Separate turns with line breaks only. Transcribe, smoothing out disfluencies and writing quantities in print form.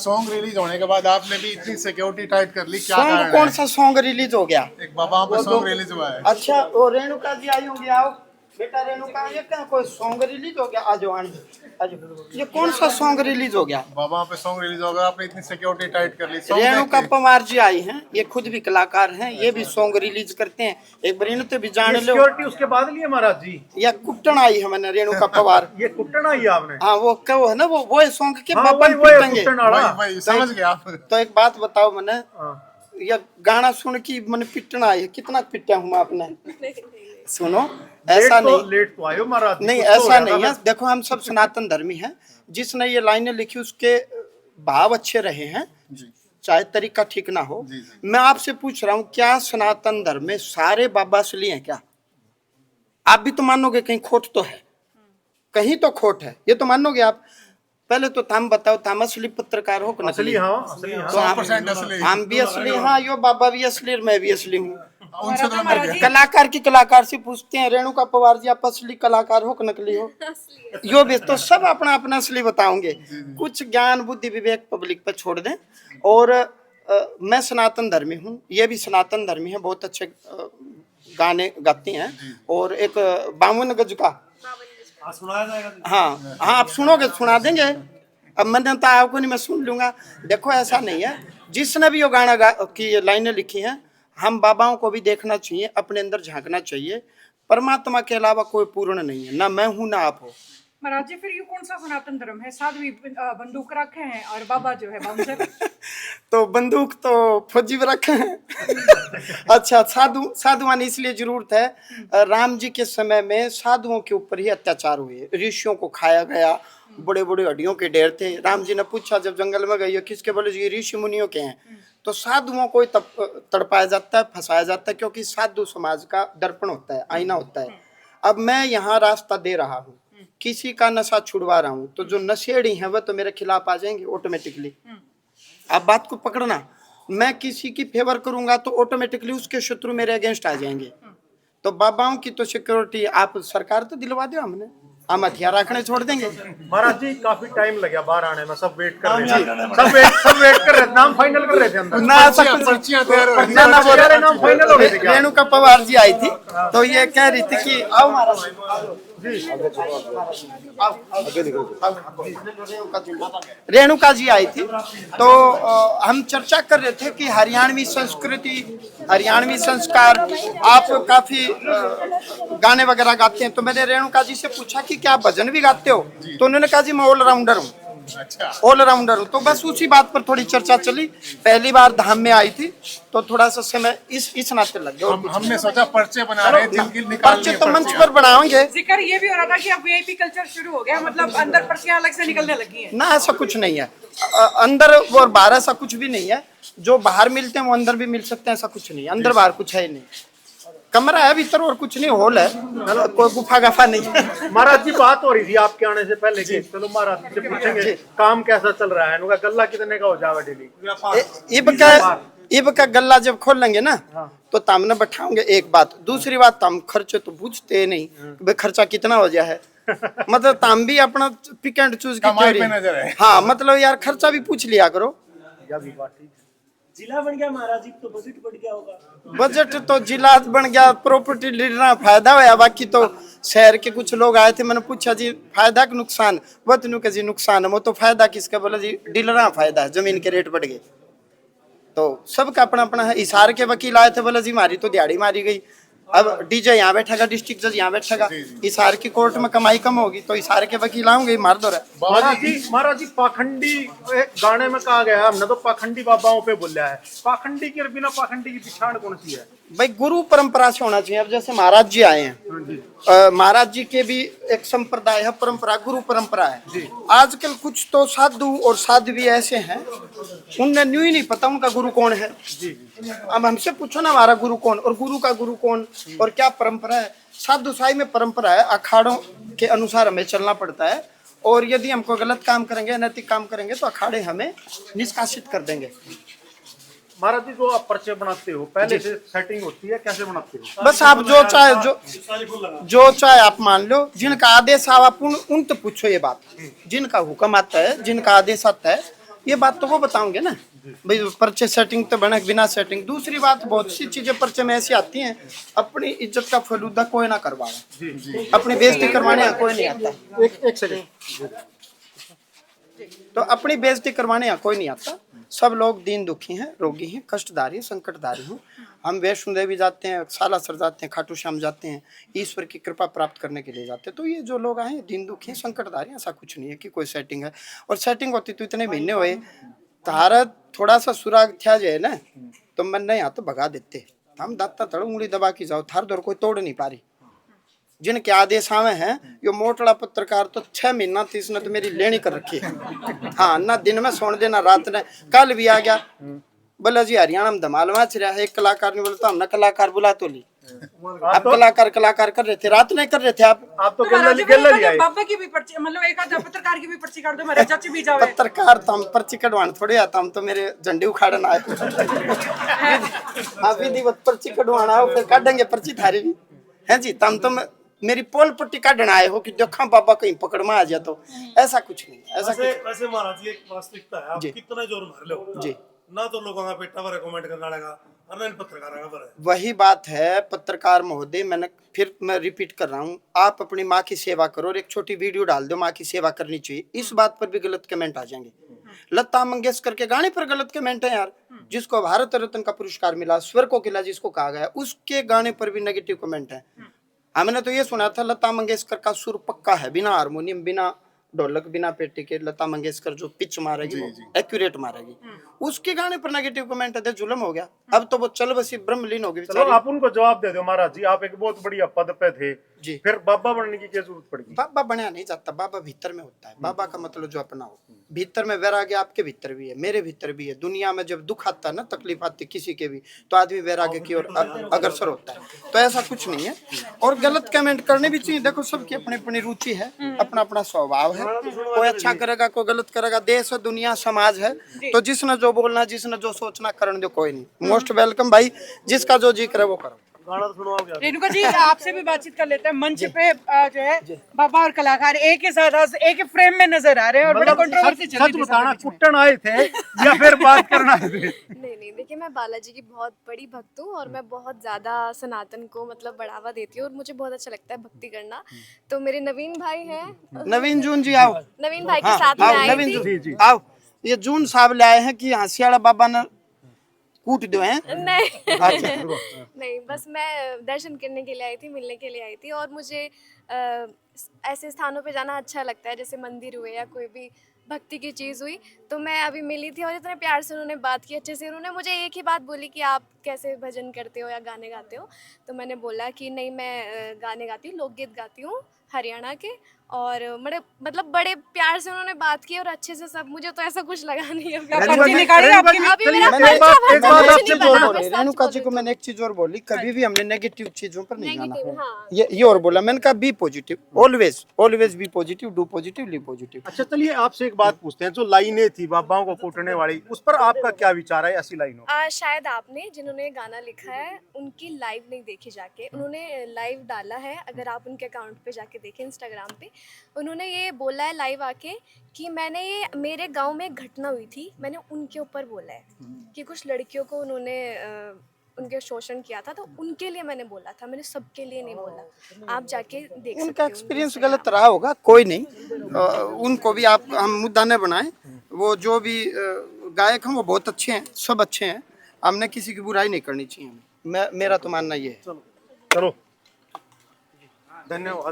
Song release होने के बाद आपने भी इतनी सिक्योरिटी टाइट कर ली, क्या
सॉन्ग
कारण
कौन
है?
सा सॉन्ग रिलीज हो गया?
एक बाबाओं पे सॉन्ग रिलीज हुआ है।
अच्छा, वो रेणुका जी आई होंगी, आओ बेटा रेणुका, ये क्या कोई सॉन्ग रिलीज हो गया? आज आज ये कौन सा सॉन्ग रिलीज हो गया?
बाबाओं पे सॉन्ग रिलीज होगा, आपने इतनी सिक्योरिटी टाइट कर ली। song
रेणुका
देख के।
पवार जी आई हैं, ये खुद भी कलाकार हैं, ये भी सॉन्ग रिलीज करते हैं। एक बार इन्हें तो भी जान लो।
सिक्योरिटी उसके बाद लिए महाराज जी।
या कुट्टन आई है मैंने रेणुका पवार।
ये कुट्टन आई आपने?
हाँ, वो क्या वो है ना, वो सॉन्ग के
हाँ,
बबन
वही
पीटेंगे।
कुट्टन वाला।
वही समझ गए आप।
तो एक बात बताओ मैंने,
हाँ।
ये गाना सुन की मैंने पिटना है, कितना पिटा हूँ आपने? सुनो, ऐसा नहीं,
लेट तो आयो महाराज जी,
नहीं
कुछ तो
ऐसा
हो
नहीं
गया
है। देखो हम सब सनातन धर्मी हैं, जिसने ये लाइनें लिखी उसके भाव अच्छे रहे हैं,
जी
चाहे तरीका ठीक ना हो।
जी।
मैं आपसे पूछ रहा हूँ, क्या सनातन धर्म में सारे बाबा असली हैं क्या? आप भी तो मानोगे कहीं खोट तो है, कहीं तो खोट है, ये तो मानोगे आप। पहले तो तुम बताओ, तुम असली पत्रकार हो कि
असली?
नकली?
हाँ, असली हाँ।
तो
100% असली।
हम भी असली, हाँ, यो बाबा भी असली और मैं भी असली हूँ।
उनसे तो अंदर गया।
कलाकार की कलाकार से पूछते हैं, रेणुका पवार जी आप असली कलाकार हो कि नकली हो? यो भी तो सब अपना अपना असली बताओगे। कुछ ज्ञान बुद्धि विवेक पब्लिक पे छोड़ दें। और मैं सनातन धर्मी हूँ, ये भी सनातन धर्मी है, बहुत अच्छे गाने गाती हैं। और एक 52 गज का, हाँ हाँ, आप सुनोगे, सुना देंगे। अब मैंने तो आपको नहीं, मैं सुन लूंगा। देखो ऐसा नहीं है, जिसने भी ये गाना की ये लाइनें लिखी हैं, हम बाबाओं को भी देखना चाहिए, अपने अंदर झांकना चाहिए। परमात्मा के अलावा कोई पूर्ण नहीं है, ना मैं हूँ ना आप हो।
महाराज जी, फिर ये कौन सा सनातन धर्म है? साध्वी बंदूक रखे हैं और बाबा जो है बाउंसर।
तो बंदूक तो फौजी में रखे हैं। अच्छा, साधुवान इसलिए जरूरत है, राम जी के समय में साधुओं के ऊपर ही अत्याचार हुए, ऋषियों को खाया गया, बड़े बड़े हड्डियों के ढेर थे। राम जी ने पूछा जब जंगल में गई, किसके? बोले ये ऋषि मुनियों के हैं। तो साधुओं को तड़पाया जाता है, फंसाया जाता है, क्योंकि साधु समाज का दर्पण होता है, आईना होता है। अब मैं यहाँ रास्ता दे रहा हूँ, किसी का नशा छुड़वा रहा हूँ, तो जो नशेड़ी हैं वह तो मेरे खिलाफ आ जाएंगे ऑटोमेटिकली। आप बात को पकड़ना, मैं किसी की फेवर करूंगा तो ऑटोमेटिकली उसके शत्रु मेरे अगेंस्ट आ जाएंगे। तो बाबाओं की तो सिक्योरिटी आप सरकार तो दिलवा दो, हमने हम हथियार रखने छोड़ देंगे।
महाराज जी काफी टाइम लगा बाहर आने में, सब वेट कर रहे थे, सब वेट कर रहे थे, नाम फाइनल कर रहे थे अंदर।
ना
पर्चियां तैयार हो रही
ना ना, बोले
सारे नाम फाइनल हो गए थे क्या?
रेणुका पवार जी आई थी, तो ये कह रही थी कि आओ महाराज, रेणुका जी आई थी, तो हम चर्चा कर रहे थे कि हरियाणवी संस्कृति, हरियाणवी संस्कार, आप काफी गाने वगैरह गाते हैं। तो मैंने रेणुका जी से पूछा कि क्या आप भजन भी गाते हो? तो उन्होंने कहा जी मैं ऑलराउंडर हूँ,
अच्छा।
ऑलराउंडर हूँ। तो बस उसी बात पर थोड़ी चर्चा चली। पहली बार धाम में आई थी, तो थोड़ा सा समय इस नाते लग गया।
हमने सोचा पर्चे बना रहे हैं, दिल की निकाल
पर्चे तो मंच पर बनाएंगे।
जिक्र ये भी हो रहा था कि अब वीआईपी कल्चर शुरू हो गया, मतलब अंदर पर्चियां अलग से निकलने लगी हैं।
ना, ऐसा कुछ नहीं है, अंदर और बाहर ऐसा कुछ भी नहीं है। जो बाहर मिलते हैं वो अंदर भी मिल सकते हैं, ऐसा कुछ नहीं है। अंदर बाहर कुछ है ही नहीं, कमरा है भीतर और कुछ नहीं, हॉल है, कोई गुफा गफा नहीं है।
महाराज जी बात हो रही थी आपके आने से पहले कि चलो महाराज जी से पूछेंगे काम कैसा चल रहा है, उनका गल्ला कितने का हो जाएगा डेली?
इब का गल्ला जब खोल लेंगे ना, तो तामने बैठाओगे। एक बात, दूसरी बात, तम खर्चे तो पूछते नहीं, भाई खर्चा कितना हो गया है। मतलब ताम भी अपना पिक एंड चूज की
कमाई
थ्योरी।
पे नजर है।
हाँ, मतलब यार खर्चा भी पूछ लिया करो।
जिला बन गया महाराज जी, तो बजट बढ़ गया होगा।
बजट तो जिला बन गया, प्रॉपर्टी डीलर फायदा होया। बाकी तो शहर के कुछ लोग आए थे, मैंने पूछा जी फायदा कि नुकसान? वो तेनू के जी नुकसान है। वो तो फायदा किसका? बोला जी डीलर फायदा है, जमीन के रेट बढ़ गए। तो सबका अपना अपना है। इशार के वकील आए थे, बोला जी हमारी तो दिहाड़ी मारी गई। अब डीजे यहाँ बैठेगा, डिस्ट्रिक्ट जज यहाँ बैठेगा, इशार की कोर्ट में कमाई कम होगी, तो इशार के वकील आएंगे, मार दो रहा।
महाराज जी पाखंडी एक गाने में कहा गया, हमने तो पाखंडी बाबाओं पे बोला है। पाखंडी के बिना पाखंडी की पहचान कौन सी है?
भाई गुरु परंपरा से होना चाहिए। अब जैसे महाराज जी आए हैं, महाराज जी के भी एक संप्रदाय है, परंपरा, गुरु परंपरा है। आजकल कुछ तो साधु और साध्वी ऐसे हैं, उन्हें न्यू ही नहीं पता उनका गुरु कौन है। अब हमसे पूछो ना हमारा गुरु कौन, और गुरु का गुरु कौन, और क्या परंपरा है। साधु साई में परंपरा है, अखाड़ों के अनुसार हमें चलना पड़ता है। और यदि हमको गलत काम करेंगे, अनैतिक काम करेंगे, तो अखाड़े हमें निष्कासित कर देंगे।
महाराज जी जो आप पर्चे बनाते हो, पहले से सेटिंग होती है, कैसे बनाते हो?
बस आप जो चाहे जो चाहे आप मान लो। जिनका आदेश आवा उन तो पूछो ये बात, जिनका हुक्म आता है, जिनका आदेश आता है, ये बात तो वो बताओगे ना भाई, पर्चे सेटिंग तो बने बिना सेटिंग। दूसरी बात, बहुत सी चीजें पर्चे में ऐसी आती हैं, अपनी इज्जत का फलूदा कोई ना करवाए, अपनी बेइज्जती करवाने कोई नहीं आता।
एक सेकंड।
तो अपनी बेइज्जती करवाने यहाँ कोई नहीं आता। सब लोग दीन दुखी हैं, रोगी हैं, कष्टदारी, संकटदारी हूँ। हम वैष्णो देवी जाते हैं, सालासर जाते हैं, खाटू श्याम जाते हैं, ईश्वर की कृपा प्राप्त करने के लिए जाते हैं। तो ये जो लोग आए दीन दुखी हैं, संकटदारी, ऐसा कुछ नहीं है कि कोई सेटिंग है। और सेटिंग होती तो इतने महीने हुए, तारा थोड़ा सा सुराग था जाए ना तो मन नहीं आता भगा देते। हम दाता तड़ उंगली दबा के जाओ, थार दौर कोई तोड़ नहीं पा रही। जिनके आदेश आवे हैं, यो मोटड़ा पत्रकार तो 6 महीना 30 ने तो मेरी लेनी कर रखी है। हाँ, ना दिन में सोने देना, रात ने। कल भी आ गया, बोला जी हरियाणा में धमाल मच रहा है, एक कलाकार ने बोलता हमने कलाकार बुला तो ली। आप कलाकार कर रहे थे, रात नहीं कर रहे थे आप
तो
महाराज जी,
गल्ला लिया है।
बाबा की भी पर्ची, मतलब एक आधा पत्रकार की भी पर्ची काट दो, मेरे चाची भी जावे।
पत्रकार तो हम पर्ची कटवाने थोड़े आता, हम तो मेरे झंडे उखाड़न आए। हाँ, विधिवत पर्ची कटवाना हो, फिर काटेंगे पर्ची थारी भी है जी। तम तो मेरी पोल पट्टी काटना आए हो कि देखा बाबा कहीं पकड़ में आ जाए, तो ऐसा कुछ नहीं, ऐसा कुछ।
वैसे महाराज जी, एक वास्तविकता है, आप कितना जोर मार लो
जी,
ना तो लोगों का पेटा पर कमेंट करना लगा, और ना इन पत्रकारों पर।
वही बात है पत्रकार महोदय, मैं रिपीट कर रहा हूँ, आप अपनी माँ की सेवा करो और एक छोटी वीडियो डाल दो, माँ की सेवा करनी चाहिए, इस बात पर भी गलत कमेंट आ जाएंगे। लता मंगेशकर के गाने पर गलत कमेंट है यार, जिसको भारत रत्न का पुरस्कार मिला, स्वर कोकिला जिसको कहा गया, उसके गाने पर भी नेगेटिव कमेंट है। हमने तो ये सुना था लता मंगेशकर का सुर पक्का है, बिना हारमोनियम, बिना ढोलक, बिना पेटी के लता मंगेशकर जो पिच मारेगी वो एक्यूरेट मारेगी। उसके गाने पर नेगेटिव कमेंट है, जुल्म हो गया। अब तो वो चल बसी ब्रह्मलीन हो गई।
चलो आप उनको जवाब दे दो महाराज जी, आप एक बहुत बढ़िया पद पे थे
जी,
फिर बाबा बनने की क्या जरूरत पड़ेगी?
बाबा बनया नहीं जाता, बाबा भीतर में होता है। बाबा का मतलब जो अपना हो, भीतर में वैराग्य आपके भीतर भी है, मेरे भीतर भी है। दुनिया में जब दुख आता है ना, तकलीफ आती किसी के भी, तो आदमी वैराग्य की ओर अग्रसर होता है। तो ऐसा कुछ नहीं है, और गलत कमेंट करने भी चाहिए। देखो सबकी अपनी अपनी रुचि है, अपना अपना स्वभाव है, कोई अच्छा करेगा, कोई गलत करेगा। देश है, दुनिया, समाज है, तो जिसने जो बोलना, जिसने जो सोचना, करने दो, कोई नहीं। मोस्ट वेलकम भाई, जिसका जो जी करे वो करो।
गाना तो सुनो आप यार।
रेणुका जी, आपसे भी बातचीत कर लेते हैं। मंच पे जो है बाबा और कलाकार एक ही साथ, एक ही फ्रेम में नजर आ रहे हैं और बड़ी कंट्रोवर्सी चल रही
सच
थी
बताना,
बीच में।
कुट्टन आए थे या फिर बात करना आए थे?
नहीं, देखिए मैं बालाजी की बहुत बड़ी भक्त हूँ और मैं बहुत ज़्यादा सनातन को मतलब बढ़ावा देती हूँ और मुझे बहुत अच्छा लगता है भक्ति करना। तो मेरे नवीन भाई हैं,
नवीन जून जी आओ।
नवीन भाई के
हाँ,
साथ में
आओ
आई
नवीन
थी।
जून आओ। ये जून साहब ले आए हैं कि हंसियाड़ा बाबा ने कूट दो हैं।
नहीं
अच्छा,
नहीं, बस मैं दर्शन करने के लिए आई थी, मिलने के लिए आई थी। और मुझे ऐसे स्थानों पे जाना अच्छा लगता है, जैसे मंदिर हुए या कोई भी भक्ति की चीज़ हुई। तो मैं अभी मिली थी और इतने प्यार से उन्होंने बात की, अच्छे से। उन्होंने मुझे एक ही बात बोली कि आप कैसे भजन करते हो या गाने गाते हो। तो मैंने बोला कि नहीं, मैं गाने गाती हूँ, लोकगीत गाती हूँ हरियाणा के। और मतलब बड़े प्यार से उन्होंने बात की और अच्छे से सब। मुझे तो ऐसा कुछ लगा नहीं है।
पर्ची निकाली आपकी?
अभी मेरा
मैंने
खर्चा
एक बात
वर्चा
आपसे
कुछ नहीं
जोड़
बना,
बोली,
मैं सच
रेणुका जी
बोल
को
रही
मैंने एक चीज और बोली, कभी भी हमने नेगेटिव चीजों पर नहीं जाना।
नेगेटिव, हाँ।
ये और बोला मैंने, कहा be positive, always be positive, do positive, live positive.
अच्छा चलिए आपसे एक बात पूछते हैं, जो लाइनें थी बाबाओं को कूटने वाली, उस पर आपका क्या विचार है ऐसी लाइनों?
शायद आपने जिन्होंने गाना लिखा है उनकी लाइव नहीं देखी जाके। उन्होंने लाइव डाला है, अगर आप उनके अकाउंट पे जाके देखें इंस्टाग्राम पे, उन्होंने ये बोला है लाइव आके कि मैंने ये, मेरे गांव में एक घटना हुई थी, मैंने उनके ऊपर बोला है कि कुछ लड़कियों को उन्होंने उनके शोषण किया था, तो उनके लिए मैंने बोला था, मैंने सबके लिए नहीं बोला। आप जाके देख सकते
उनका
हो।
एक्सपीरियंस गलत रहा होगा, कोई नहीं। उनको भी आप हम मुद्दा न बनाएं। वो जो भी गायक हैं वो बहुत अच्छे हैं, सब अच्छे हैं। हमने किसी की बुराई नहीं करनी चाहिए। मेरा तो मानना ये है।
चलो धन्यवाद।